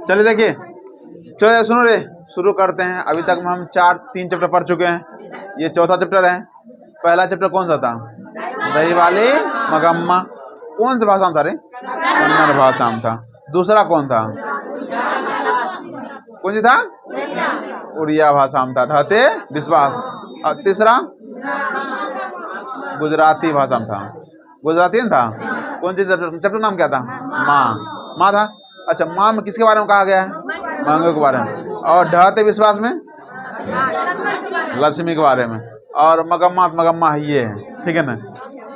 चलिए देखिए, चलो सुनो रे, शुरू करते हैं। अभी तक हम 3 चैप्टर पढ़ चुके हैं, ये चौथा चैप्टर है। पहला चैप्टर कौन सा था? दही वाली मगम्मा। कौन सी भाषा में था रे? कन्नड़ भाषा में था। दूसरा कौन था? कौन सी था? उड़िया भाषा में था, ढहते विश्वास। और तीसरा गुजराती भाषा में था, गुजराती में था। कौन सी चैप्टर नाम क्या था? माँ था। अच्छा, माँ में किसके बारे में कहा गया है? मंगू के बारे में। और ढहते विश्वास में लक्ष्मी के बारे में। और मगम्मा ये है, ठीक है ना?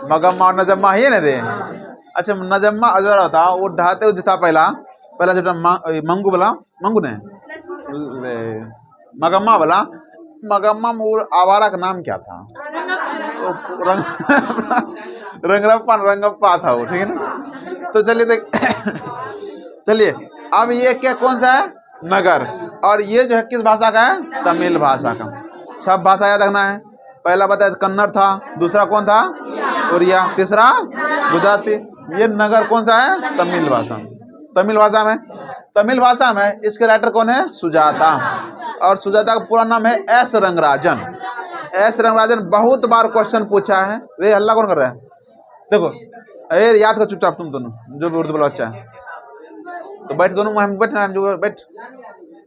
मगम्मा और नजम्मा ही है ना दे। अच्छा, नजम्मा अजर होता, वो ढहते जो था पहला चैप्टर मंगू बोला, मंगू ने मगम्मा बोला। मगम्मा में वो आवारा का नाम क्या था? रंगप्पा था वो, ठीक है ना? तो चलिए देख चलिए अब ये क्या कौन सा है? नगर। और ये जो है किस भाषा का है? तमिल भाषा का। सब भाषा याद रखना है। पहला बताया कन्नड़ था, दूसरा कौन था? उड़िया, तीसरा गुजराती। ये नगर कौन सा है? तमिल भाषा। तमिल भाषा में इसके राइटर कौन है? सुजाता। और सुजाता का पूरा नाम है एस रंगराजन। एस रंगराजन बहुत बार क्वेश्चन पूछा है। रे हल्ला कौन कर रहा है? देखो, अरे याद कर चुपचाप, तुम दोनों जो भी उर्दू बोला अच्छा है तो बैठ, दोनों बैठना जो बैठ,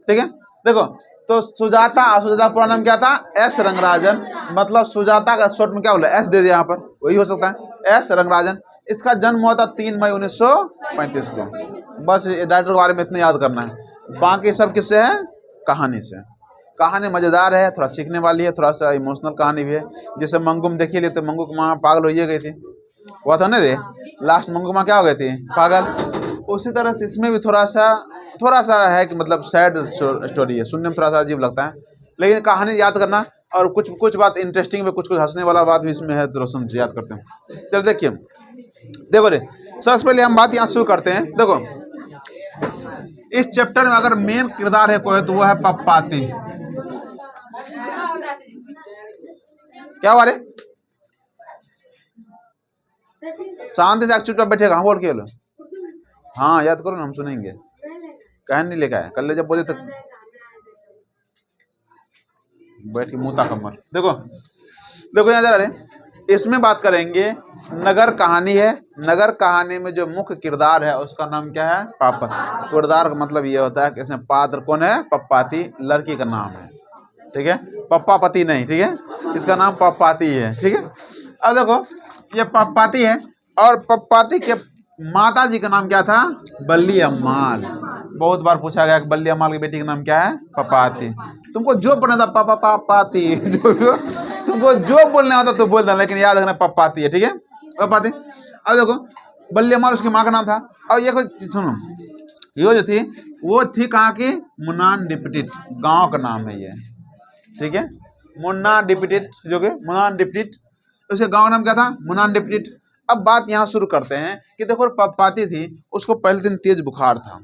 ठीक है? देखो, तो सुजाता का पूरा नाम क्या था? एस रंगराजन। मतलब सुजाता का शॉर्ट में क्या बोला? एस दे दिया यहाँ पर, वही हो सकता है, एस रंगराजन। इसका जन्म हुआ था 3 मई 1935 को। बस डायरेक्टर के बारे में इतना याद करना है। बाकी सब किससे है? कहानी से। कहानी मज़ेदार है, थोड़ा सीखने वाली है, थोड़ा सा इमोशनल कहानी भी है। जैसे मंगू में देखिए, तो मंगू की माँ पागल हो गई थी, हुआ था ना रे? लास्ट मंगू माँ क्या हो गई थी? पागल। उसी तरह से इसमें भी थोड़ा सा है कि मतलब सैड स्टोरी है, सुनने में थोड़ा सा अजीब लगता है, लेकिन कहानी याद करना। और कुछ बात इंटरेस्टिंग में, कुछ हंसने वाला बात भी इसमें है, तो रोशन याद करते हैं। चलो देखिए, देखो रे, सबसे पहले हम बात यहाँ शुरू करते हैं। देखो, इस चैप्टर में अगर मेन किरदार है कोई, तो वो है पप्पाती। क्या हुआ रे? शांति से चुपचाप बैठेगा। हाँ बोल के लो। हाँ याद करो ना, हम सुनेंगे। कहन नहीं लेगा है, कल जब बोले तो बैठ के मुँह ताका मत। देखो यहाँ जरा रे, इसमें बात करेंगे। नगर कहानी है। नगर कहानी में जो मुख्य किरदार है उसका नाम क्या है? पापा। किरदार का मतलब ये होता है कि इसमें पात्र कौन है? पप्पाती, लड़की का नाम है, ठीक है? पप्पापति नहीं, ठीक है? इसका नाम पप्पाती है, ठीक है? अब देखो, ये पप्पाती है, और पप्पाती के माता जी का नाम क्या था? बल्ली अम्माल। बहुत बार पूछा गया कि बल्ली अम्माल की बेटी का नाम क्या है? पप्पाती। तुमको जो पढ़ना था पप्पाती तुमको जो बोलना होता तो बोल देना, लेकिन याद रखना पप्पाती है, ठीक है? पप्पाती। अब देखो, बल्ली अम्माल उसकी माँ का नाम था। और ये कोई सुनो, ये जो थी वो थी कहाँ की? मुन्नान डिप्टिट गाँव का नाम है ये, ठीक है? मुन्ना डिप्टिट, जो कि मुन्नान डिप्टिट, उसके गाँव का नाम क्या था? मुन्नान डिप्टिट। अब बात यहाँ शुरू करते हैं कि देखो, पप्पाती थी, उसको पहले दिन तेज बुखार था।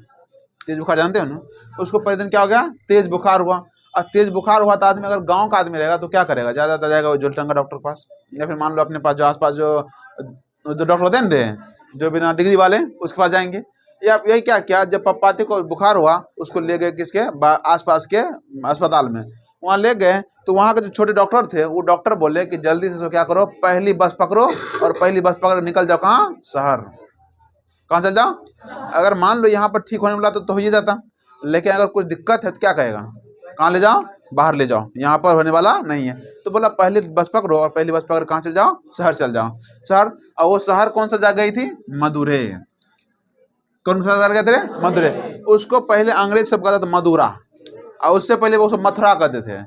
तेज बुखार जानते हो ना? उसको पहले दिन क्या हो गया? तेज बुखार हुआ। और तेज बुखार हुआ तो आदमी, अगर गांव का आदमी रहेगा तो क्या करेगा? ज़्यादातर जाएगा वो जोलटंगा डॉक्टर के पास, या फिर मान लो अपने पास जो आसपास जो डॉक्टर होते हैं ना, जो बिना डिग्री वाले, उसके पास जाएंगे। या यही क्या जब पप्पाती को बुखार हुआ, उसको ले गए किसके? आसपास के अस्पताल में। वहाँ ले गए तो वहाँ के जो छोटे डॉक्टर थे, वो डॉक्टर बोले कि जल्दी से क्या करो, पहली बस पकड़ो, और पहली बस पकड़ निकल जाओ कहाँ? शहर। कहाँ चल जाओ? अगर मान लो यहाँ पर ठीक होने वाला तो हो ही जाता, लेकिन अगर कुछ दिक्कत है तो क्या कहेगा? कहाँ ले जाओ? बाहर ले जाओ, यहाँ पर होने वाला नहीं है। तो बोला पहली बस पकड़ो, और पहली बस पकड़ कहाँ चल जाओ? शहर चल जाओ। शहर। और वो शहर कौन सा जगह गई थी? मदुरै। कौन सा शहर गए थे? मदुरै। उसको पहले अंग्रेज सब कहते थे मदुरा, और उससे पहले वो सब मथुरा कहते थे।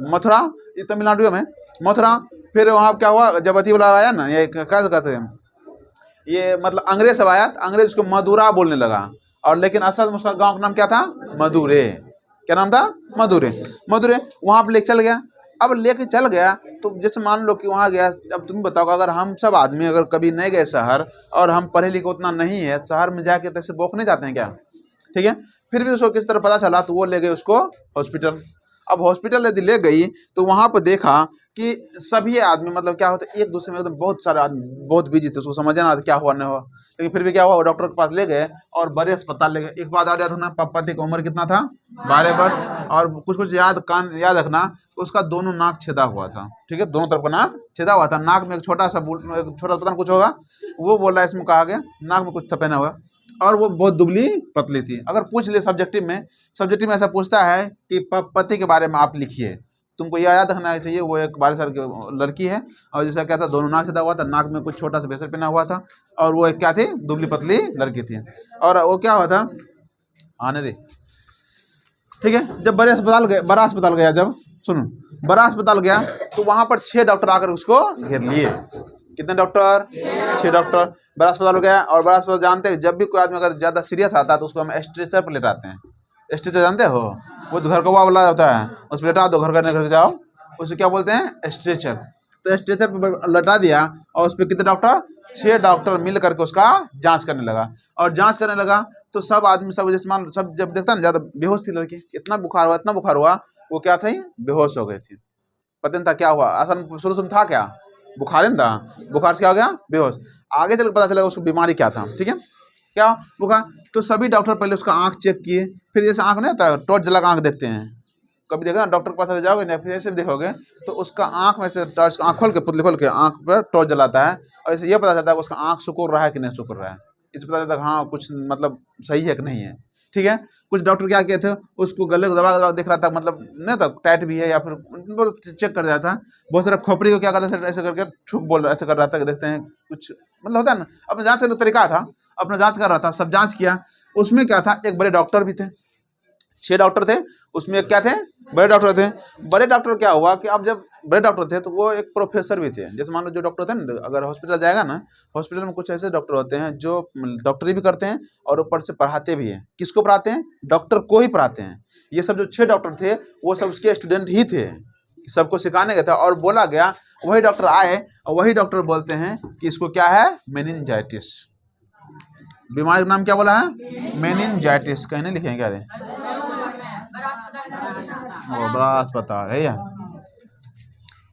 मथुरा, ये तमिलनाडु में मथुरा। फिर वहाँ क्या हुआ, जब अति वाला आया ना, ये क्या कहते हैं, ये मतलब अंग्रेज सब आया, तो अंग्रेज उसको मदुरा बोलने लगा। और लेकिन असल में उसका गांव का नाम क्या था? मदुरै। क्या नाम था? मदुरै। वहाँ पर लेके चल गया। अब लेके चल गया तो जैसे मान लो कि वहाँ गया। अब तुम बताओ, अगर हम सब आदमी अगर कभी नहीं गए शहर, और हम पढ़े लिखे उतना नहीं है, शहर में जाके तैसे बोखने जाते हैं क्या? ठीक है? फिर भी उसको किस तरह पता चला, तो वो ले गए उसको हॉस्पिटल। अब हॉस्पिटल यदि ले गई तो वहाँ पर देखा कि सभी आदमी मतलब क्या होता है, एक दूसरे में एकदम बहुत सारे आदमी बहुत बिजी थे, उसको समझ ना आता क्या हुआ नहीं हुआ, लेकिन फिर भी क्या हुआ, वो डॉक्टर के पास ले गए और बड़े अस्पताल ले गए। एक बात आ था ना, पति की उम्र कितना था, 12 वर्ष, और कुछ कुछ याद रखना, उसका दोनों नाक छेदा हुआ था, ठीक है, दोनों तरफ का नाक छेदा हुआ था, नाक में एक छोटा पता नहीं कुछ होगा, वो बोल रहा है, इसमें कहा गया नाक में कुछ पहना हुआ, और वो बहुत दुबली पतली थी। अगर पूछ ले सब्जेक्टिव में ऐसा पूछता है कि पति के बारे में आप लिखिए, तुमको यह याद रखना चाहिए वो एक 12 साल की लड़की है, और जैसा क्या था, दोनों नाक छेदा हुआ था, नाक में कुछ छोटा सा बेसर पहना हुआ था, और वो एक क्या थी, दुबली पतली लड़की थी। और वो क्या हुआ था, आने दे, ठीक है, जब बड़ा अस्पताल गया, जब सुनो बड़ा अस्पताल गया तो वहां पर 6 डॉक्टर आकर उसको घेर लिए। कितने डॉक्टर, 6 डॉक्टर। बड़ा अस्पताल हो गया, और बड़ा अस्पताल जानते हैं जब भी कोई आदमी अगर ज्यादा सीरियस आता है तो उसको हम स्ट्रेचर पर लेटाते हैं। स्ट्रेचर जानते हो, वो तो घर का वाला होता है, उस पर लेटा दो, घर जाओ, उसे क्या बोलते हैं, स्ट्रेचर। तो स्ट्रेचर पर लटा दिया और उस पर कितने डॉक्टर, 6 डॉक्टर मिल करके उसका जांच करने लगा। और जांच करने लगा तो सब आदमी सब जिसमान सब जब देखता ना, ज्यादा बेहोश थी लड़की, इतना बुखार हुआ, वो क्या थी, बेहोश हो गई थी। पता नहीं था क्या हुआ, असल शुरू में था क्या, बुखार नहीं था, बुखार से क्या हो गया, बेहोश। आगे चल पता चला उसको बीमारी क्या था, ठीक है, क्या बुखार। तो सभी डॉक्टर पहले उसका आंख चेक किए, फिर जैसे आंख नहीं होता, टॉर्च जला कर आंख देखते हैं, कभी देखा ना, डॉक्टर के पास अगर जाओगे ना, फिर ऐसे भी देखोगे तो उसका आंख में से टॉर्च, आंख खोल के पुतली खोल के आंख पर टॉर्च जलाता है, और इससे ये पता चलता है कि उसका आंख सुकुड़ रहा है कि नहीं सुकुड़ रहा है, इससे पता चलता है हाँ कुछ मतलब सही है कि नहीं है, ठीक है। कुछ डॉक्टर क्या किए थे, उसको गले को दबा देख रहा था, मतलब नहीं था टाइट भी है या फिर चेक कर रहा था। बहुत सारा खोपड़ी को क्या करता था, ऐसे करके छुप बोल ऐसे कर रहा था कि देखते हैं कुछ मतलब होता है ना, अपना जांच करने का तरीका था, अपना जांच कर रहा था, सब जांच किया। उसमें क्या था, एक बड़े डॉक्टर भी थे, 6 डॉक्टर थे, उसमें क्या थे, बड़े डॉक्टर थे। बड़े डॉक्टर क्या हुआ कि अब जब बड़े डॉक्टर थे तो वो एक प्रोफेसर भी थे। जैसे मान लो जो डॉक्टर थे ना, अगर हॉस्पिटल जाएगा ना, हॉस्पिटल में कुछ ऐसे डॉक्टर होते हैं जो डॉक्टरी भी करते हैं और ऊपर से पढ़ाते भी हैं। किसको पढ़ाते हैं, डॉक्टर को ही पढ़ाते हैं। ये सब जो 6 डॉक्टर थे वो सब उसके स्टूडेंट ही थे, सबको सिखाने गया था। और बोला गया, वही डॉक्टर आए और वही डॉक्टर बोलते हैं कि इसको क्या है, मेनिनजाइटिस। बीमारी का नाम क्या बोला है, मेनिनजाइटिस। कहीं नहीं लिखे हैं क्या रे, वो बड़ा अस्पताल है यार,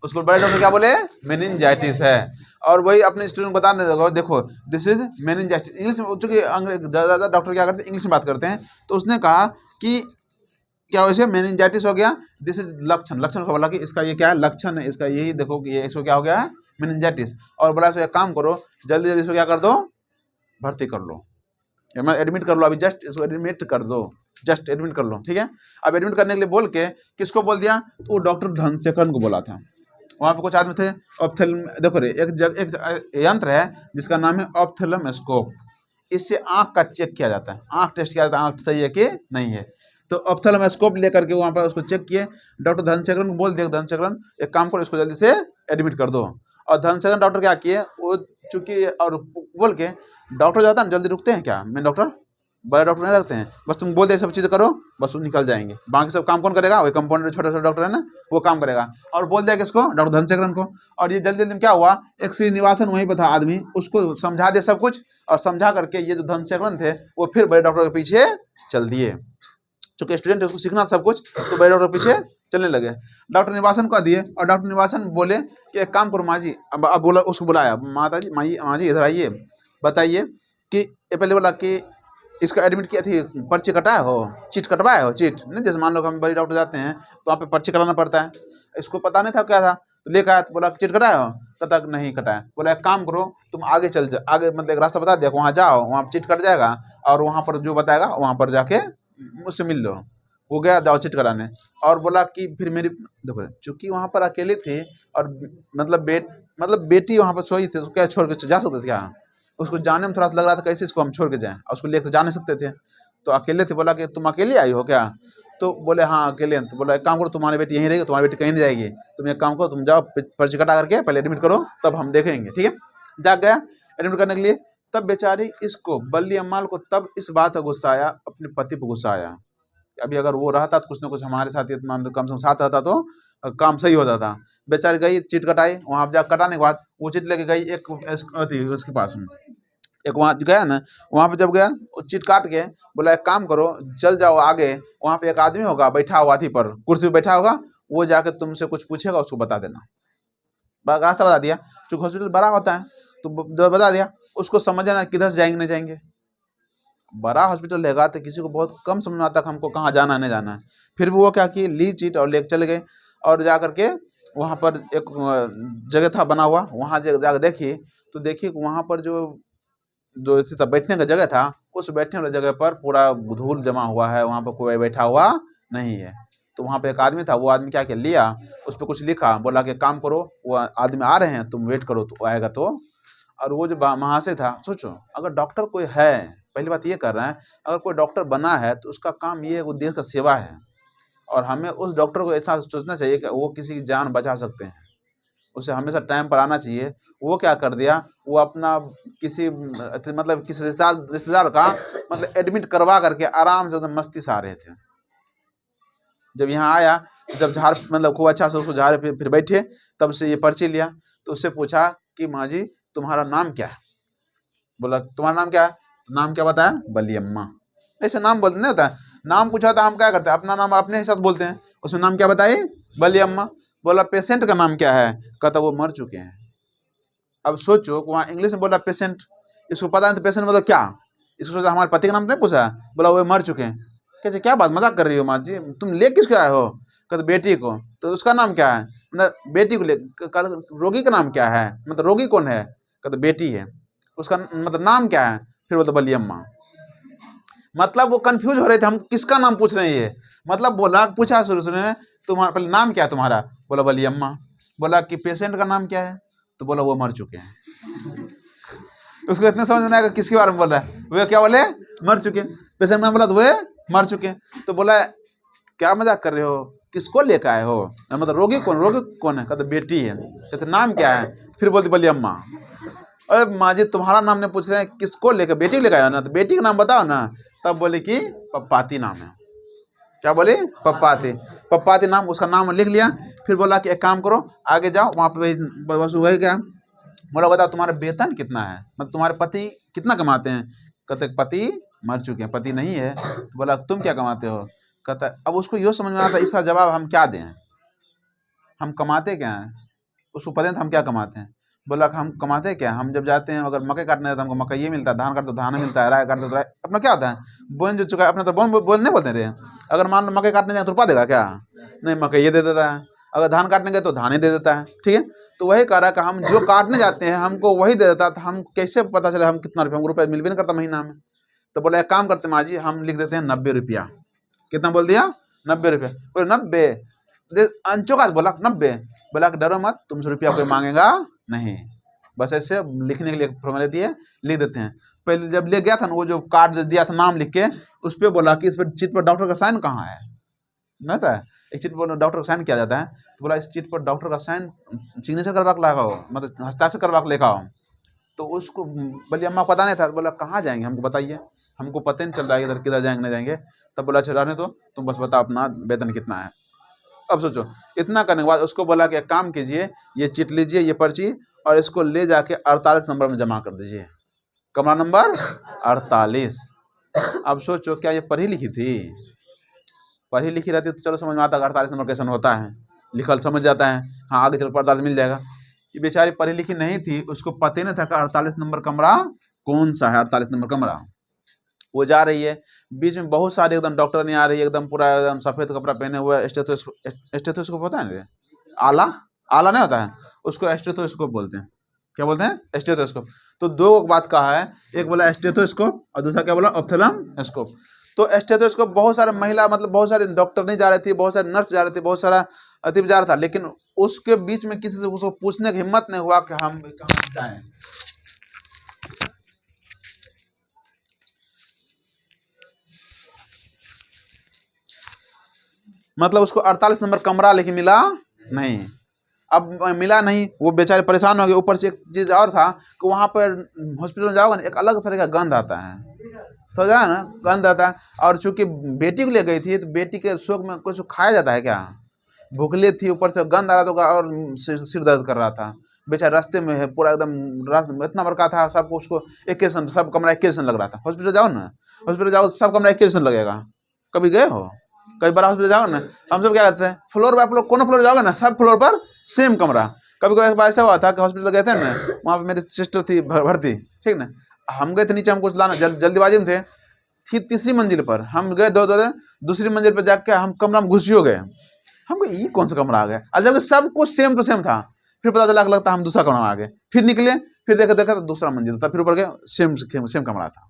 उसको बड़े डॉक्टर क्या बोले, मेनिनजाइटिस है। और वही अपने स्टूडेंट को बता देगा, देखो दिस इज मेनिनजाइटिस। इंग्लिश में, चूंकि ज़्यादा डॉक्टर क्या करते हैं, इंग्लिश में बात करते हैं, तो उसने कहा कि क्या वैसे मेनिनजाइटिस हो गया, दिस इज लक्षण को बोला कि इसका ये क्या है, लक्षण है इसका, यही देखो कि ये इसको क्या हो गया है, मेनिनजाइटिस। और बोला एक काम करो, जल्दी जल्दी इसको क्या कर दो, भर्ती कर लो, एडमिट कर लो, अभी जस्ट इसको एडमिट कर दो, जस्ट एडमिट कर लो, ठीक है। अब एडमिट करने के लिए बोल के किसको बोल दिया, तो वो डॉक्टर धनशेखर को बोला था। वहाँ पे कुछ आदमी थे, देखो रे, एक यंत्र है जिसका नाम है ऑप्थेलमोस्कोप। इससे आँख का चेक किया जाता है, आँख टेस्ट किया जाता है, आँख सही है कि नहीं है। तो ऑप्थेलमोस्कोप लेकर के वहाँ पर उसको चेक किए। डॉक्टर धनशेखरन को बोल दिया, धनशेखरन एक काम करो, इसको जल्दी से एडमिट कर दो। और धनशेखरन डॉक्टर क्या किए, वो चूंकि और बोल के, डॉक्टर जाता है ना, जल्दी रुकते हैं क्या, मैं डॉक्टर, बड़े डॉक्टर नहीं रखते हैं, बस तुम बोल दे सब चीज़ करो, बस वो निकल जाएंगे, बाकी सब काम कौन करेगा, वही कंपाउंडर छोटे छोटे डॉक्टर है ना, वो काम करेगा। और बोल दिया किसको, डॉक्टर धनशेखरन को। और ये जल्दी जल्दी क्या हुआ, एक श्रीनिवासन वहीं पर था आदमी, उसको समझा दे सब कुछ, और समझा करके ये जो धनशेखरन थे वो फिर बड़े डॉक्टर के पीछे चल दिए। चूंकि स्टूडेंट उसको सीखना सब कुछ, तो बड़े डॉक्टर के पीछे चलने लगे। डॉक्टर निवासन को दिए, और डॉक्टर निवासन बोले कि एक काम करो माँ जी, अब बोला, उसको बुलाया, माता जी, माँ जी इधर आइए, बताइए कि ये पहले बोला कि इसका एडमिट किया थी, पर्ची कटाए हो, चीट कटवाए हो, चीट नहीं, जैसे मान लो हम बड़ी डॉक्टर जाते हैं तो वहाँ पे पर्ची कटाना पड़ता है, इसको पता नहीं था क्या था, तो लेकर आया, तो बोला चीट कटाए हो, कहता नहीं कटाया। बोला एक काम करो, तुम आगे चल जाओ, आगे मतलब एक रास्ता बता दिया, वहाँ जाओ, वहाँ चीट कट जाएगा, और वहाँ पर जो बताएगा वहाँ पर जाके मुझसे मिल लो। वो गया, जाओ चीट कराने। और बोला कि फिर मेरी, देखो चूंकि वहाँ पर अकेले थे, और मतलब बेटी वहाँ पर सोई थी, उसको क्या छोड़ के जा सकते थे क्या, उसको जाने में थोड़ा सा लग रहा था कैसे इसको हम छोड़ के जाएं, और उसको लेकर जा नहीं सकते थे, तो अकेले थे। बोला कि तुम अकेले आई हो क्या, तो बोले हाँ अकेले। तो बोला एक काम करो, तुम्हारी बेटी यहीं रहेगी, तुम्हारी बेटी कहीं नहीं जाएगी, तुम एक काम करो, तुम जाओ पर्ची कटा करके पहले एडमिट करो, तब हम देखेंगे, ठीक है। जा गया एडमिट करने के लिए, तब बेचारी इसको, बल्ली अम्माल को, तब इस बात का गुस्सा आया, अपने पति पर गुस्सा आया। अभी अगर वो रहता तो कुछ ना कुछ हमारे साथ कम से कम साथ रहता तो काम सही होता था। बेचारी गई, चीट कटाई, वहाँ जा कटाने के बाद वो चीट लेके गई एक उसके पास में, एक वहाँ गया ना, वहाँ पे जब गया वो चिट काट के बोला एक काम करो, चल जाओ आगे, वहाँ पे एक आदमी होगा बैठा हुआ थी पर कुर्सी पे बैठा होगा, वो जाके तुमसे कुछ पूछेगा, उसको बता देना। रास्ता बता दिया, चूंकि हॉस्पिटल बड़ा होता है तो बता दिया, उसको समझना किधर से जाएंगे नहीं जाएंगे। बड़ा हॉस्पिटल रहेगा तो किसी को बहुत कम समझ में आता है हमको कहाँ जाना नहीं जाना है। फिर भी वो क्या किए, ली चीट और लेके चले गए, और जा करके वहाँ पर एक जगह था बना हुआ, वहाँ जाकर देखिए तो देखिए वहाँ पर जो इसी तरह बैठने का जगह था, उस बैठने वाली जगह पर पूरा धूल जमा हुआ है, वहाँ पर कोई बैठा हुआ नहीं है। तो वहाँ पे एक आदमी था, वो आदमी क्या किया, लिया उस पर कुछ लिखा, बोला कि काम करो, वो आदमी आ रहे हैं, तुम वेट करो तो आएगा तो। और वो जो महाशय था, सोचो अगर डॉक्टर कोई है, पहली बात ये कर रहे हैं, अगर कोई डॉक्टर बना है तो उसका काम ये है, वो देश का सेवा है, और हमें उस डॉक्टर को ऐसा सोचना चाहिए कि वो किसी की जान बचा सकते हैं, उसे हमेशा टाइम पर आना चाहिए। वो क्या कर दिया, वो अपना किसी मतलब किसी रिश्तेदार का मतलब एडमिट करवा करके आराम से एकदम मस्ती से आ रहे थे। जब यहाँ आया, जब झाड़ मतलब खूब अच्छा से उसको झाड़े, फिर बैठे, तब से ये पर्ची लिया, तो उससे पूछा कि माँ जी तुम्हारा नाम क्या है। बोला तुम्हारा नाम क्या है, नाम क्या बताया, बलियम्मा। ऐसे नाम बोलते नहीं होता है, नाम पूछा था हम क्या करते हैं, अपना नाम अपने हिसाब से बोलते हैं, उसमें नाम क्या बताइए, बलियम्मा। बोला पेशेंट का नाम क्या है, कहता वो मर चुके हैं। अब सोचो वहाँ इंग्लिश में बोला पेशेंट, इसको पता नहीं तो पेशेंट मतलब क्या, इसको सोचा हमारे पति का नाम नहीं पूछा, बोला वो मर चुके हैं। कैसे क्या बात मजाक कर रही हो माँ जी, तुम ले किसको आए हो, कहते बेटी को, तो उसका नाम क्या है, मतलब बेटी को ले, रोगी का नाम क्या है, मतलब रोगी कौन है, कहते बेटी है, उसका मतलब नाम क्या है, फिर बोलते बलियम्मा। मतलब वो कंफ्यूज हो रहे थे हम किसका नाम पूछ रहे हैं ये, मतलब बोला पूछा शुरू में तुम्हारा पहले नाम क्या है तुम्हारा, बोला बलियम्मा। बोला कि पेशेंट का नाम क्या है, तो बोला वो मर चुके हैं। उसको इतने समझ में आएगा किसके बारे में बोल रहा है, वे क्या बोले, मर चुके। पेशेंट नाम बोला तो वे मर चुके। तो बोला क्या मजाक कर रहे हो, किसको लेकर आए हो, मतलब रोगी कौन है, कहते बेटी है, कहते नाम क्या है, फिर बोलती बलियम्मा। अरे माँ जी तुम्हारा नाम नहीं पूछ रहे हैं, किसको लेकर, बेटी को लेकर आए हो ना, तो बेटी का नाम बताओ ना। तब बोले कि पप्पाती नाम है। क्या बोले, पप्पाती नाम, उसका नाम लिख लिया। फिर बोला कि एक काम करो आगे जाओ, वहाँ पे बस वही क्या, बोला बताओ तुम्हारा वेतन कितना है, मतलब तुम्हारे पति कितना कमाते हैं, कहते पति मर चुके हैं, पति नहीं है। तो बोला तुम क्या कमाते हो, कहता अब उसको ये समझ में आता इसका जवाब हम क्या दें, हम कमाते क्या हैं, उसको पता नहीं हम क्या कमाते हैं। बोला हम कमाते क्या, हम जब जाते हैं अगर मकई काटने जाते हैं हमको मकई मिलता है, धान काटते तो धान मिलता है, राय काटते तो राय, अपना क्या होता है बोन जो चुका है अपना, तो बोन नहीं बोलते रहे। अगर मान लो मकई काटने जाए तो रुपा देगा क्या, नहीं मकई ये दे देता है, अगर धान काटने गए तो धान ही दे देता है, ठीक है। तो वही कह रहा है कि हम जो काटने जाते हैं हमको वही दे देता है, तो हम कैसे पता चले हम कितना रुपया, हमको रुपया मिल भी नहीं करता महीना में। तो बोला एक काम करते माँ जी हम लिख देते हैं 90 रुपया। कितना बोल दिया, 90 रुपया। बोले 90, अंचो का बोला 90। बोला कि डरो मत, तुमसे रुपया कोई मांगेगा नहीं, बस ऐसे लिखने के लिए फॉर्मेलिटी है, लिख देते हैं। पहले जब ले गया था ना, वो जो कार्ड दिया था नाम लिख के, उस पर बोला कि इस पर चिट पर डॉक्टर का साइन कहाँ है, नहीं था एक चिट पर डॉक्टर का साइन किया जाता है। तो बोला इस चिट पर डॉक्टर का साइन सिग्नेचर करवा के लगाओ, मतलब हस्ताक्षर करवा के लेकर आओ। तो उसको बलियम्मा को पता नहीं था, तो बोला कहाँ जाएंगे हमको बताइए, हमको पता नहीं चल रहा है इधर किधर जाएंगे नहीं जाएंगे। तब बोला अच्छा रहने दो, तुम बस बताओ अपना वेतन कितना है। अब सोचो इतना करने के बाद उसको बोला कि एक काम कीजिए, ये चिट लीजिए ये पर्ची, और इसको ले जाके 48 नंबर में जमा कर दीजिए, कमरा नंबर 48। अब सोचो क्या ये पढ़ी लिखी थी, पढ़ी लिखी रहती तो चलो समझ में आता 48 नंबर कैसे होता है, लिखल समझ जाता है, हाँ आगे चल 48 मिल जाएगा। ये बेचारी पढ़ी लिखी नहीं थी, उसको पता नहीं था कि 48 नंबर कमरा कौन सा है, 48 नंबर कमरा। वो जा रही है, बीच में बहुत सारे एकदम डॉक्टर नहीं आ रही है, एकदम पूरा एकदम सफ़ेद कपड़ा पहने हुए, स्टेथोस्कोप होता है ना, आला आला नहीं होता है, उसको स्टेथोस्कोप बोलते हैं। क्या बोलते हैं, स्टेथोस्कोप। तो दो बात कहा है, एक बोला स्टेथोस्कोप और दूसरा क्या बोला, ऑप्थेलमस्कोप। तो स्टेथोस्कोप बहुत सारे महिला मतलब बहुत सारे डॉक्टर नहीं जा रहे थे, बहुत सारे नर्स जा रहे थे, बहुत सारा अतीब जा रहा था, लेकिन उसके बीच में किसी से उसको पूछने की हिम्मत नहीं हुआ कि हम कहाँ जाएं। मतलब उसको 48 नंबर कमरा लेकिन मिला नहीं। अब मिला नहीं, वो बेचारे परेशान हो गए। ऊपर से एक चीज़ और था कि वहाँ पर हॉस्पिटल में जाओगे ना, एक अलग तरह का गंध आता है, तो जाए ना गंध आता है। और चूंकि बेटी को ले गई थी, तो बेटी के शोक में कुछ खाया जाता है क्या, भूखले थी, ऊपर से गंध आ रहा था और सिर दर्द कर रहा था। बेचारा रास्ते में है, पूरा एकदम रास्ते इतना बड़का था, सबको उसको एक सब कमरा एक लग रहा था। हॉस्पिटल जाओ ना, हॉस्पिटल जाओ सब कमरा एक लगेगा। कभी गए हो? कई बड़ा हॉस्पिटल जाओ ना, हम सब क्या कहते हैं, फ्लोर पर आप लोग कौन फ्लोर जाओगे ना, सब फ्लोर पर सेम कमरा। कभी कभी एक बार ऐसा हुआ था कि हॉस्पिटल गए थे ना, वहाँ पे मेरी सिस्टर थी भर्ती, ठीक ना, हम गए थे नीचे, हम कुछ लाना जल्दीबाजी में थे, थी तीसरी मंजिल पर, हम गए दो दूसरी मंजिल पर जाके हम कमरा में घुस हो गए। हमको ये कौन सा कमरा आ गया, और जब सब कुछ सेम टू सेम था, फिर पता चला लगता हम दूसरा कमरा आ गए, फिर निकले, फिर देखा तो दूसरा मंजिल था, फिर ऊपर गए सेम कमरा था।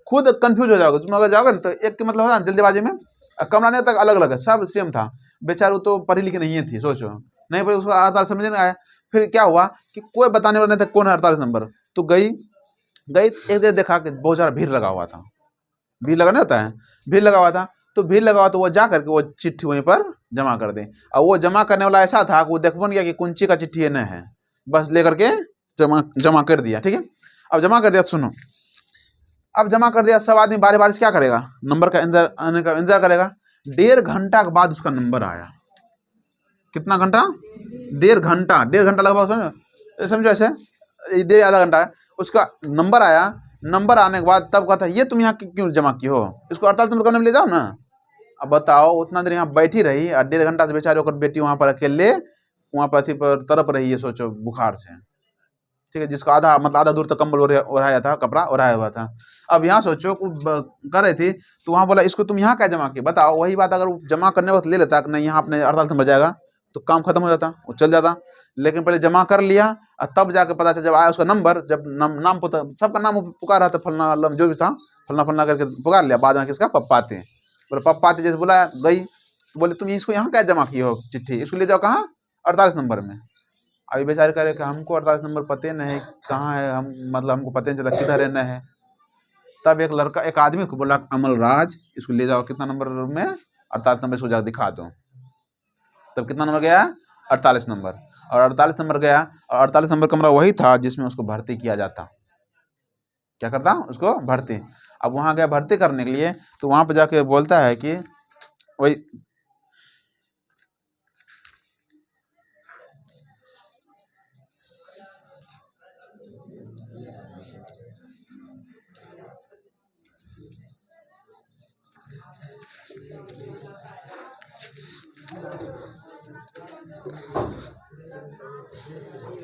खुद कंफ्यूज हो जाओगे तुम अगर जाओगे ना, तो एक के मतलब होता है जल्दीबाजी में, कमरा नहीं तक अलग अलग है, सब सेम था। बेचारू तो पढ़ी लिखी नहीं थी, सोचो नहीं पढ़ी, उसको 48 समझ नहीं आया। फिर क्या हुआ कि कोई बताने वाला नहीं था कौन है 48 नंबर। तो गई एक देर देखा कि बहुत सारा भीड़ लगा हुआ था, भीड़ लगा नहीं होता है, भीड़ लगा हुआ था, तो भीड़ लगा हुआ तो वो जा करके वो चिट्ठी वहीं पर जमा कर दे। और वो जमा करने वाला ऐसा था कि वो देखो नहीं गया कि कुंची का चिट्ठी है न है, बस लेकर के जमा कर दिया। ठीक है, अब जमा कर दिया, सुनो, अब जमा कर दिया, सब आदमी बारी बारी से क्या करेगा, नंबर का आने का इंतजार करेगा। 1.5 घंटा के बाद उसका नंबर आया। कितना घंटा? 1.5 घंटा लगभग, समझो ऐसे 1.5 आधा घंटा है, उसका नंबर आया। नंबर आने के बाद तब कहता है ये तुम यहाँ क्यों जमा की हो, इसको 48 नंबर करने में ले जाओ ना। अब बताओ, उतना देर यहाँ बैठी रही और 1.5 घंटा से बेचारे होकर बेटी वहाँ पर अकेले वहाँ पर अथी पर तड़प रही है, सोचो बुखार से। ठीक है, जिसका आधा मतलब आधा दूर तक कंबल ओढ़ाया था, कपड़ा ओढ़ाया हुआ था। अब यहाँ सोचो कर रही थी, तो वहाँ बोला इसको तुम यहाँ क्या जमा किए, बताओ। वही बात अगर जमा करने वक्त ले लेता कि नहीं यहाँ अपने 48 नंबर जाएगा, तो काम खत्म हो जाता, वो चल जाता। लेकिन पहले जमा कर लिया और तब जाके पता चला, जब आया उसका नंबर, जब नाम सबका नाम पुकारा था, फलना जो भी था, फलना करके पुकार लिया। बाद में किसका, पप्पा थे, बोले पप्पा थे, जैसे बुलाया गई, तो बोले तुम इसको यहाँ क्या जमा किए हो चिट्ठी, इसको ले जाओ कहाँ, 48 नंबर में। अभी बेचारे कह रहे कि हमको 48 नंबर पते नहीं कहाँ है, हम मतलब हमको पता नहीं चला किधर रहना है। तब एक लड़का, एक आदमी को बोला अमल राज, इसको ले जाओ कितना नंबर में, 48 नंबर, इसको जाकर दिखा दो। तब कितना नंबर गया, 48 नंबर। और 48 नंबर गया, और 48 नंबर कमरा वही था जिसमें उसको भर्ती किया जाता। क्या करता, उसको भर्ती। अब वहाँ गया भर्ती करने के लिए, तो वहाँ पे जाके बोलता है कि वही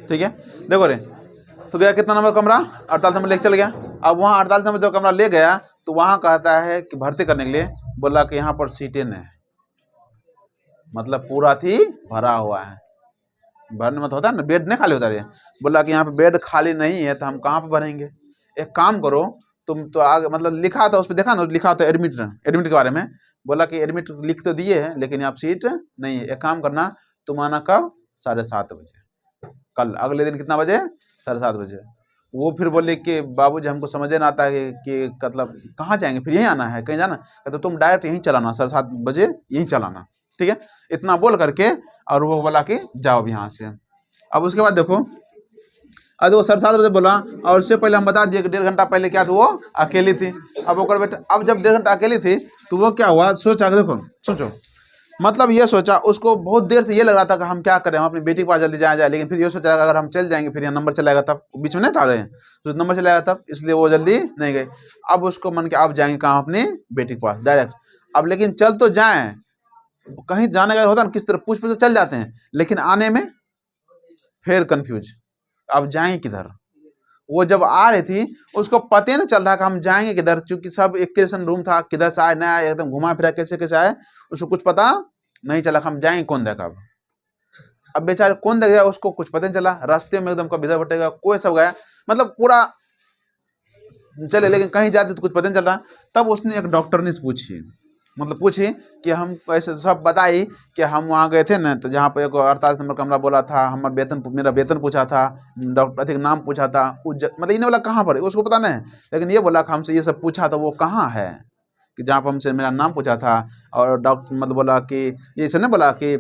ठीक है, देखो रे, तो गया कितना नंबर कमरा, 48 नंबर लेके चल गया। अब वहाँ 48 नंबर जो कमरा ले गया, तो वहाँ कहता है कि भर्ती करने के लिए, बोला कि यहाँ पर सीटें नहीं, मतलब पूरा थी भरा हुआ है। भरने में तो होता है ना, बेड नहीं खाली होता है। बोला कि यहाँ पे बेड खाली नहीं है, तो हम कहाँ पे भरेंगे, एक काम करो तुम तो आगे, मतलब लिखा था उस पर, देखा ना, लिखा था एडमिट के बारे में। बोला कि एडमिट लिख तो दिए हैं, लेकिन यहाँ सीट नहीं है, एक काम करना, तुम आना कब, 7:30 बजे, कल अगले दिन कितना बजे, 7:30 बजे। वो फिर बोले कि बाबूजी हमको समझ नहीं आता है कि मतलब कहाँ जाएंगे, फिर यहीं आना है, कहीं जाना, तो तुम डायरेक्ट यहीं चलाना, 7:30 बजे यहीं चलाना। ठीक है, इतना बोल करके, और वो बोला कि जाओ यहाँ से। अब उसके बाद देखो, अब वो 7:30 बजे बोला, और उससे पहले हम बता दिए कि 1.5 घंटा पहले क्या था, वो अकेली थी। अब वो बेटा, अब जब 1.5 घंटा अकेली थी, तो वो क्या हुआ, सोचा, देखो सोचो, मतलब ये सोचा, उसको बहुत देर से ये लग रहा था कि हम क्या करें, हम अपनी बेटी के पास जल्दी जाए, लेकिन फिर ये सोचा अगर हम चल जाएंगे फिर यहाँ नंबर चलाएगा, तब बीच में नहीं था रहे, तो नंबर चलाएगा तब, इसलिए वो जल्दी नहीं गए। अब उसको मन के अब जाएंगे कहाँ, अपनी बेटी के पास डायरेक्ट। अब लेकिन चल तो जाएं, कहीं जाने का होता है ना, किस तरह पूछ पूछ चल जाते हैं, लेकिन आने में फिर कंफ्यूज, अब जाएंगे किधर। वो जब आ रही थी, उसको पता नहीं चल रहा कि हम जाएंगे किधर, क्योंकि सब एक जैसा रूम था, किधर से आए नहीं आए, एकदम घुमा फिरा कैसे कैसे आए, उसको कुछ पता नहीं चला हम जाएंगे कौन देगा। अब बेचारे कौन देगा, उसको कुछ पता नहीं चला, रास्ते में एकदम कभी इधर बटेगा, कोई सब गया, मतलब पूरा चले, लेकिन कहीं जाते तो कुछ पता नहीं चल रहा। तब उसने एक डॉक्टर से पूछी, मतलब पूछी कि हम ऐसे सब बताई कि हम वहाँ गए थे ना, तो जहाँ पर एक 48 नंबर कमरा बोला था, हमारा मेरा वेतन पूछा था, डॉक्टर अधिक नाम पूछा था, मतलब इन्हें बोला कहाँ पर, उसको पता नहीं, लेकिन ये बोला कि हमसे ये सब पूछा था, वो कहाँ है, कि जहाँ पर हमसे मेरा नाम पूछा था। और डॉक्टर मतलब बोला कि ये नहीं बोला कि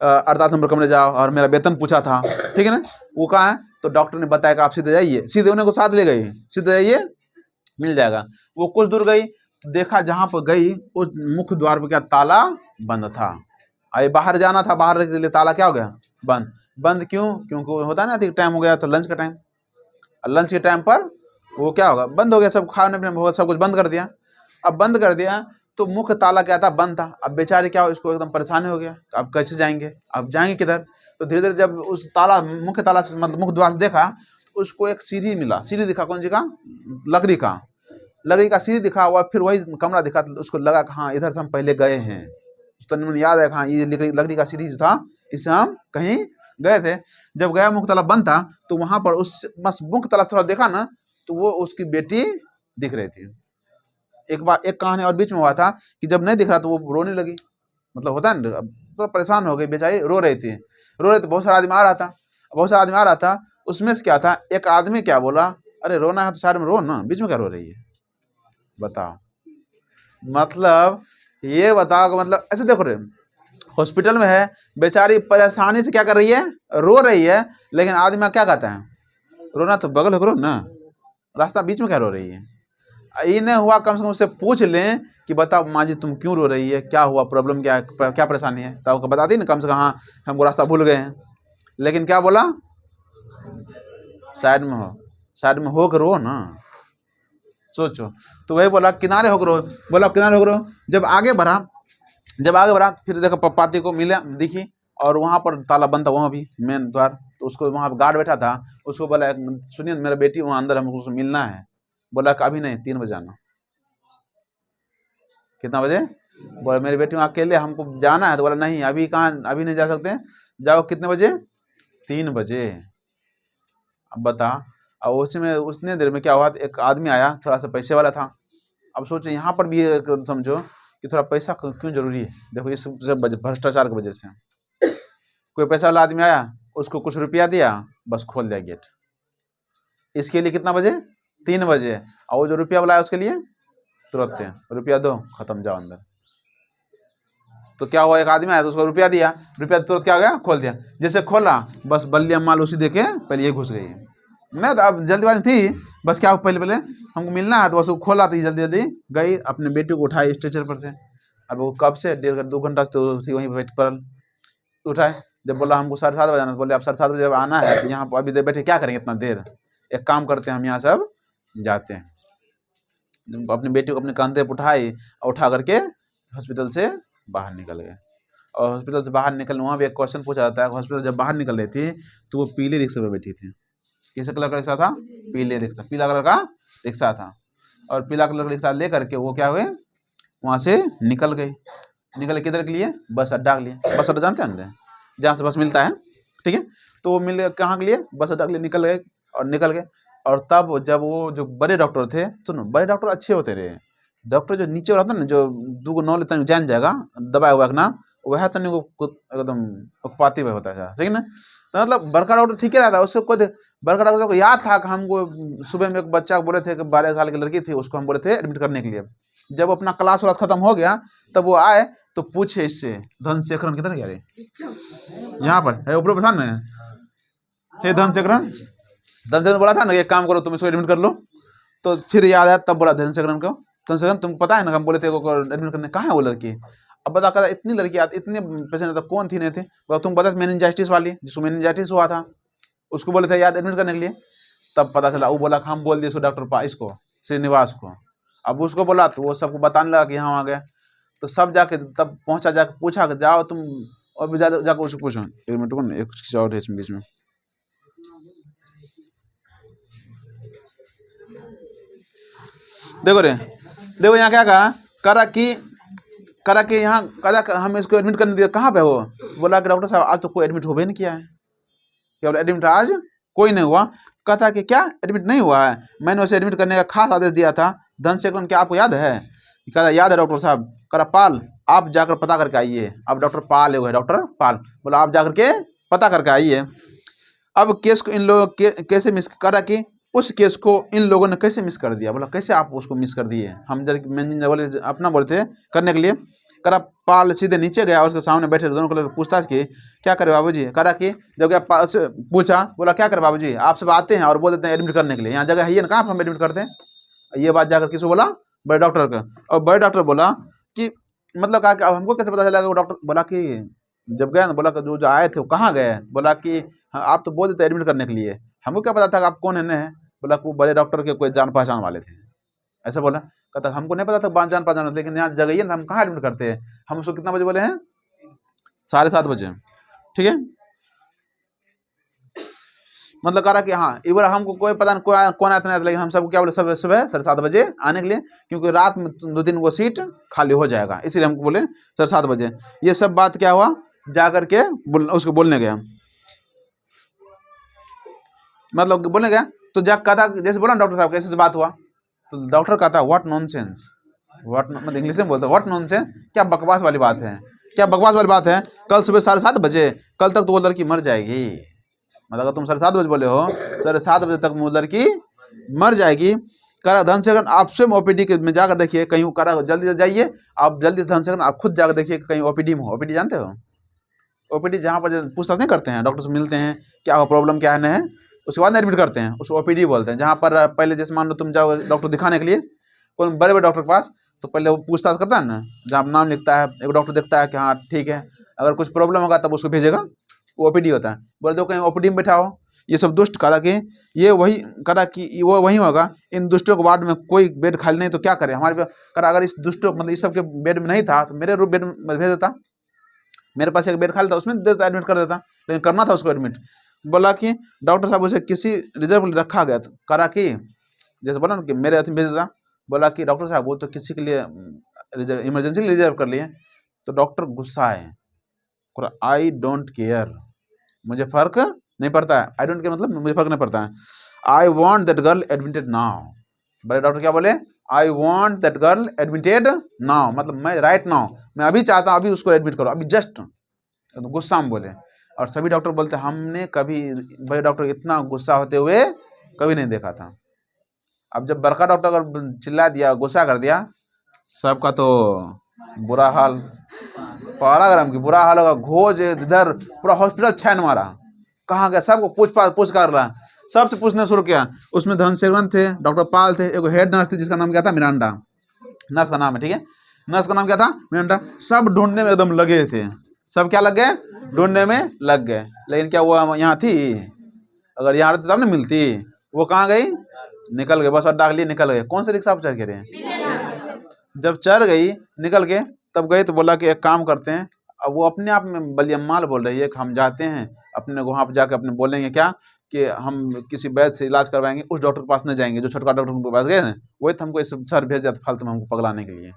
48 नंबर कमरे जाओ, और मेरा वेतन पूछा था, ठीक है ना, वो कहाँ है। तो डॉक्टर ने बताया कि आप सीधे जाइए, सीधे उन्हें को साथ ले गई, सीधे जाइए मिल जाएगा। वो कुछ दूर गई, देखा जहाँ पर गई उस मुख्य द्वार पर क्या ताला बंद था, अरे बाहर जाना था, बाहर के लिए ताला क्या हो गया, बंद। बंद क्यों? क्योंकि होता है ना अधिक टाइम हो गया तो लंच का टाइम, लंच के टाइम पर वो क्या होगा, बंद हो गया, सब खाने पीने होगा, सब कुछ बंद कर दिया। अब बंद कर दिया तो मुख्य ताला क्या था, बंद था। अब बेचारे क्या हो, इसको एकदम परेशानी हो गया, अब कैसे जाएंगे, अब जाएंगे किधर? तो धीरे धीरे जब उस ताला मुख्य ताला से मतलब मुख्य द्वार से देखा, उसको एक सीढ़ी मिला, सीढ़ी दिखा, कौन सी का? लकड़ी का सीढ़ी दिखा हुआ। फिर वही कमरा दिखा तो उसको लगा कि हाँ इधर से हम पहले गए हैं। उसको तन याद है, हाँ ये लकड़ी का सीढ़ी जो था इससे हम कहीं गए थे। जब गया मुख्य ताला बंद था तो वहां पर उस बस मुख्य ताला थोड़ा देखा ना तो वो उसकी बेटी दिख रही थी। एक बार एक कहानी और बीच में हुआ था कि जब नहीं दिख रहा तो वो रोने लगी, मतलब होता है ना, तो परेशान हो गई बेचारी, रो रही थी। रो रही तो बहुत सारा आदमी आ रहा था, उसमें से क्या था, एक आदमी क्या बोला, अरे रोना है तो सारे में रो ना, बीच में क्या रो रही है? बताओ, मतलब ये बताओ कि मतलब ऐसे देखो रे, हॉस्पिटल में है, बेचारी परेशानी से क्या कर रही है, रो रही है, लेकिन आदमी क्या कहता है, रोना तो बगल हो, रो ना, रास्ता बीच में क्या रो रही है? ये नहीं हुआ कम से कम उससे पूछ लें कि बताओ माँ जी तुम क्यों रो रही है, क्या हुआ, प्रॉब्लम क्या है, क्या परेशानी है, तब आपको बता दी ना कम से कम, हाँ हमको रास्ता भूल गए हैं। लेकिन क्या बोला, साइड में हो कर रो ना, सोचो। तो वही बोला किनारे होकर रो, बोला किनारे होकर रो। जब आगे बढ़ा फिर देखो पप्पाती को मिला, दिखी, और वहाँ पर ताला बंद था, वहाँ भी मेन द्वार। तो उसको वहाँ पर गार्ड बैठा था, उसको बोला सुनिए मेरा बेटी वहाँ अंदर, हमको उससे मिलना है। बोला कि अभी नहीं, 3 बजे आना। कितना बजे? बोला मेरी बेटी वहाँ अकेले, हमको जाना है। तो बोला नहीं अभी कहाँ, अभी नहीं जा सकते, जाओ कितने बजे? 3 बजे। अब बता, और उसी में उतने देर में क्या हुआ, एक आदमी आया, थोड़ा सा पैसे वाला था। अब सोचो यहाँ पर भी समझो कि थोड़ा पैसा क्यों जरूरी है। देखो इस भ्रष्टाचार की वजह से कोई पैसा वाला आदमी आया, उसको कुछ रुपया दिया, बस खोल दिया गेट। इसके लिए कितना बजे? 3 बजे। और वो जो रुपया वाला है उसके लिए तुरंत रुपया दो, खत्म, जाओ अंदर। तो क्या हुआ, एक आदमी आया तो उसको रुपया दिया, रुपया तुरंत क्या हो गया, खोल दिया। जैसे खोला बस बल्ली माल उसी देखे पहले ये घुस गई। मैं तो अब जल्दीबाजी थी, बस क्या पहले हमको मिलना है, तो बस खोला तो जल्दी गई, अपने बेटी को उठाई स्ट्रेचर पर से। अब वो कब से 1.5-2 घंटा से तो वहीं बैठ पर उठाए। जब बोला हमको 7:30 बजे आना, तो बोले आप 7:30 बजे जब आना है तो यहाँ पर अभी देर बैठे क्या करेंगे इतना देर, एक काम करते हैं हम यहाँ सब जाते हैं। अपनी बेटी को अपने कंधे पर उठाई और उठा करके हॉस्पिटल से बाहर निकल गए। और हॉस्पिटल से बाहर निकल, वहाँ भी एक क्वेश्चन पूछा जाता है, हॉस्पिटल जब बाहर निकल रही थी तो वो पीले रिक्शे पर बैठी थी। किस कलर का रिक्शा था? पीला कलर का रिक्शा था। और पीला कलर का रिक्शा ले करके वो क्या हुए, वहाँ से निकल गई। निकल किधर के लिए? बस अड्डा के लिए। बस अड्डा जानते हैं ना, जहाँ से बस मिलता है, ठीक है। तो वो मिल कहाँ के लिए? बस अड्डा के लिए निकल गए। और तब जब वो जो बड़े डॉक्टर थे, सुनो बड़े डॉक्टर अच्छे होते रहे, डॉक्टर जो नीचे रहता ना, जो 2 नौ लेता जान जाएगा दबाया हुआ ना, वह तनी को एकदम उत्पाती में होता है, सही ना। तो मतलब बड़का डॉक्टर ठीक ही रहता है, उसको कोई बड़का डॉक्टर को याद था कि हमको सुबह में एक बच्चा बोले थे कि 12 साल की लड़की थी, उसको हम बोले थे एडमिट करने के लिए। जब अपना क्लास खत्म हो गया तब वो आए तो पूछे इससे, धनशेखरन किधर गया रे, यहाँ पर है ऊपर पसंद है, हे धनशेखरन बोला था ना एक काम करो तुम इसको एडमिट कर लो। तो फिर याद आया, तब बोला धनशेखरन को, धनशेखरन तुमको पता है ना हम बोले थे एडमिट करने, कहाँ है वो लड़की? अब बता कर इतनी लड़की आती, इतने पेशेंट कौन थी नहीं थे, तुम बता मेनिंजाइटिस वाली, जिसको मेनिंजाइटिस हुआ था, उसको बोले थे यार एडमिट करने के लिए। तब पता चला, वो बोला हम बोल दिए इसको डॉक्टर इसको श्रीनिवास को। अब उसको बोला तो वो सबको बताने लगा कि यहाँ आ गया। तो सब जाके तब पहुंचा, जाके पूछा कि जाओ तुम, और भी जाके उसको पूछो, एक मिनट को एक चीज और है इसमें बीच में। देखो यहाँ क्या करा कि यहाँ करा हम इसको एडमिट करने दिया, कहाँ पे हो? बोला कि डॉक्टर साहब आज तो कोई एडमिट हो भी नहीं किया है। क्या बोला? एडमिट आज कोई नहीं हुआ। कहता कि क्या एडमिट नहीं हुआ है? मैंने उसे एडमिट करने का खास आदेश दिया था। धनशेखरन क्या आपको याद है? कहता याद है डॉक्टर साहब। करा पाल आप जाकर पता करके आइए। अब डॉक्टर पाल है, डॉक्टर पाल बोला आप जाकर के पता करके आइए। अब केस को इन लोगों कैसे मिस करा कि उस केस को इन लोगों ने कैसे मिस कर दिया। बोला कैसे आप उसको मिस कर दिए? हम जब बोले अपना बोले थे करने के लिए। करा पाल सीधे नीचे गया, उसके सामने बैठे दोनों को पूछताछ की, क्या करे बाबूजी? करा कि जब क्या पूछा, बोला क्या करे बाबूजी, आप सब आते हैं और बोल देते हैं एडमिट करने के लिए, यहाँ जगह है ना, कहाँ हम एडमिट करते हैं? ये बात जाकर किसको बोला? बड़े डॉक्टर का। और बड़े डॉक्टर बोला कि मतलब कहा कि अब हमको कैसे पता चला? डॉक्टर बोला कि जब गया ना, बोला कि जो जो आए थे वो कहाँ गए, बोला कि हाँ, आप तो बोल देते एडमिट करने के लिए, हमको क्या पता था कि आप कौन है। बोला कि वो बड़े डॉक्टर के कोई जान पहचान वाले थे, ऐसा बोला। कहता हमको नहीं पता था जान पहचान वाले, लेकिन यहाँ जगह ही है ना, हम कहाँ एडमिट करते हैं। हम उसको कितना बजे बोले हैं, 7:30 बजे, ठीक है। मतलब कह रहा कि हाँ एक बार हमको कोई पता नहीं कौन आया था नहीं, लेकिन हम सब क्या बोले, सुबह 7:30 बजे आने के लिए, क्योंकि रात में 2-3 वो सीट खाली हो जाएगा, इसीलिए हमको बोले 7:30 बजे। ये सब बात क्या हुआ, जा करके उसको बोलने गया, मतलब बोलने गया तो जा कहता, जैसे बोला डॉक्टर साहब कैसे से बात हुआ, तो डॉक्टर कहता व्हाट नॉनसेंस, व्हाट मतलब इंग्लिश में बोलता व्हाट नॉनसेंस, क्या बकवास वाली बात है, क्या बकवास वाली बात है। कल सुबह 7:30 बजे, कल तक तो वो लड़की मर जाएगी। मतलब अगर तुम 7:30 बजे बोले हो, 7:30 बजे तक वो लड़की मर जाएगी। करा धन से अगर आप स्वयं ओपीडी में जाकर देखिए, कहीं करा जल्दी जाइए आप, जल्दी धन से अगर आप खुद जाकर देखिए कहीं ओपीडी में हो। ओपीडी जानते हो, ओपीडी जहाँ पर पूछताछ नहीं करते हैं, डॉक्टर से मिलते हैं क्या हो, प्रॉब्लम क्या है, उसके बाद एडमिट करते हैं, उसको ओपीडी बोलते हैं। जहाँ पर पहले जैसे मान लो तुम जाओ डॉक्टर दिखाने के लिए कोई बड़े बड़े डॉक्टर के पास, तो पहले वो पूछताछ करता है ना, जहाँ नाम लिखता है, एक डॉक्टर देखता है कि हाँ ठीक है, अगर कुछ प्रॉब्लम होगा तब उसको भेजेगा, वो ओपीडी होता है। बोल दो कहीं ओपीडी में बैठा हो, ये सब दुष्ट करा कि ये वही करा कि वो वही होगा, इन दुष्टों के वार्ड में कोई बेड खाली नहीं तो क्या करे हमारे करा, अगर इस दुष्टों मतलब इस सब के बेड में नहीं था तो मेरे रूम बेड में भेज देता, मेरे पास एक बेड खाली था उसमें देता, एडमिट कर देता, लेकिन करना था उसको एडमिट। बोला कि डॉक्टर साहब उसे किसी रिजर्व रखा गया था, करा कि जैसे बोला ना कि मेरे अथी भेज देता। बोला कि डॉक्टर साहब वो तो किसी के लिए इमरजेंसी के लिए रिजर्व कर लिए। तो डॉक्टर गुस्सा है, आई डोंट केयर, मुझे फर्क नहीं पड़ता है, आई डोंट केयर मतलब मुझे फर्क नहीं पड़ता है, I want that girl admitted now. बड़े डॉक्टर क्या बोले, I want that girl admitted now, मतलब मैं राइट नाउ, मैं अभी चाहता हूँ अभी उसको एडमिट करो, अभी जस्ट, गुस्सा में बोले। और सभी डॉक्टर बोलते हमने कभी बड़े डॉक्टर इतना गुस्सा होते हुए कभी नहीं देखा था। अब जब बड़का डॉक्टर अगर चिल्ला दिया, गुस्सा कर दिया, सबका तो बुरा हाल, पारा गरम की बुरा हाल होगा। घोज इधर पूरा हॉस्पिटल छैन मारा, कहाँ गया, सबको पूछ कर रहा, सबसे पूछना शुरू किया। उसमें धनशेखरन थे, डॉक्टर पाल थे, एक हेड नर्स थी जिसका नाम क्या था, मिरांडा, नर्स का नाम है, ठीक है, नर्स का नाम क्या था, मिरांडा। सब ढूंढने में एकदम लगे थे, सब क्या लग गए, ढूंढने में लग गए। लेकिन क्या वो यहाँ थी, अगर यहाँ रहती तब ना मिलती, वो कहाँ गई, निकल गए, बस अड्डा के लिए निकल गए। कौन से रिक्शा पर चढ़ के रहे, जब चढ़ गई निकल के, तब गई तो बोला कि एक काम करते हैं। अब वो अपने आप में बलियम्माल बोल रही है कि हम जाते हैं अपने वहाँ पर जाकर अपने बोलेंगे क्या कि हम किसी वैद्य से इलाज करवाएंगे, उस डॉक्टर के पास नहीं जाएंगे जो छोटका डॉक्टर के पास गए हैं, वही तो हमको इस सर भेज दिया था फालतू में हमको पगलाने के लिए,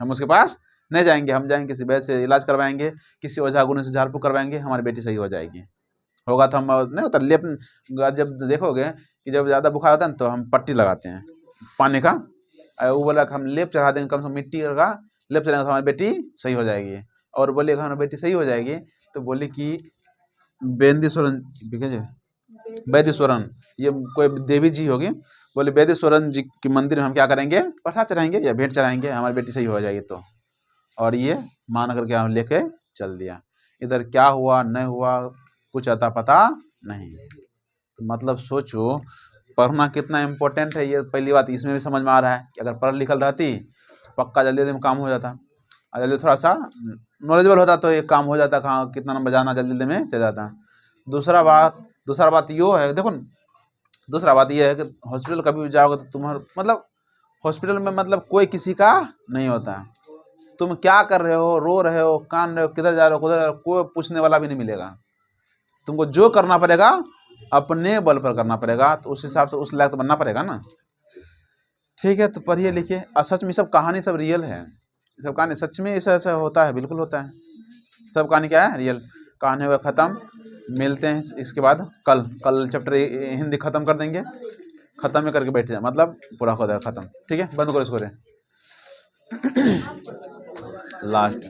हम उसके पास नहीं जाएंगे, हम जाएंगे किसी वैद्य से इलाज करवाएंगे, किसी ओझा गुने से झाड़ फूक करवाएंगे, हमारी बेटी सही हो जाएगी। होगा तो हम नहीं होता लेप, जब देखोगे कि जब ज़्यादा बुखार होता है ना तो हम पट्टी लगाते हैं पानी का, वो बोला कि हम लेप चढ़ा देंगे, कम से कम मिट्टी का लेप चढ़ाएंगे तो हमारी बेटी सही हो जाएगी। और बोले कि हमारी बेटी सही हो जाएगी, तो बोले कि वैद्येश्वरन ये कोई देवी जी होगी, बोले वैद्येश्वरन जी के मंदिर में हम क्या करेंगे, प्रसाद चढ़ाएंगे या भेंट चढ़ाएंगे, हमारी बेटी सही हो जाएगी तो। और ये मान करके हम लेके चल दिया। इधर क्या हुआ नहीं हुआ कुछ अता पता नहीं। तो मतलब सोचो पढ़ना कितना इम्पोर्टेंट है, ये पहली बात इसमें भी समझ में आ रहा है कि अगर पढ़ लिखल रहती पक्का जल्दी जल्दी में काम हो जाता, और जल्दी थोड़ा सा नॉलेजेबल होता तो ये काम हो जाता, कहाँ कितना नंबर जाना जल्दी जल्दी में चल जाता। दूसरा बात यो है, देखो दूसरा बात ये है कि हॉस्पिटल कभी भी जाओगे तो तुम्हारा मतलब हॉस्पिटल में मतलब कोई किसी का नहीं होता, तुम क्या कर रहे हो, रो रहे हो, कान रहे हो, किधर जा रहे हो, किधर, कोई पूछने वाला भी नहीं मिलेगा। तुमको जो करना पड़ेगा अपने बल पर करना पड़ेगा, तो उस हिसाब से उस लायक तो बनना पड़ेगा ना। ठीक है, तो पढ़िए लिखिए। और सच में सब कहानी सब रियल है, सब कहानी सच में ऐसा ऐसा होता है, बिल्कुल होता है। सब कहानी क्या है, रियल कहानी हुआ ख़त्म। मिलते हैं इसके बाद कल चैप्टर हिंदी ख़त्म कर देंगे, ख़त्म ही करके बैठ जाए, मतलब पूरा हो जाएगा ख़त्म। ठीक है, बंद करो इसको रे लास्ट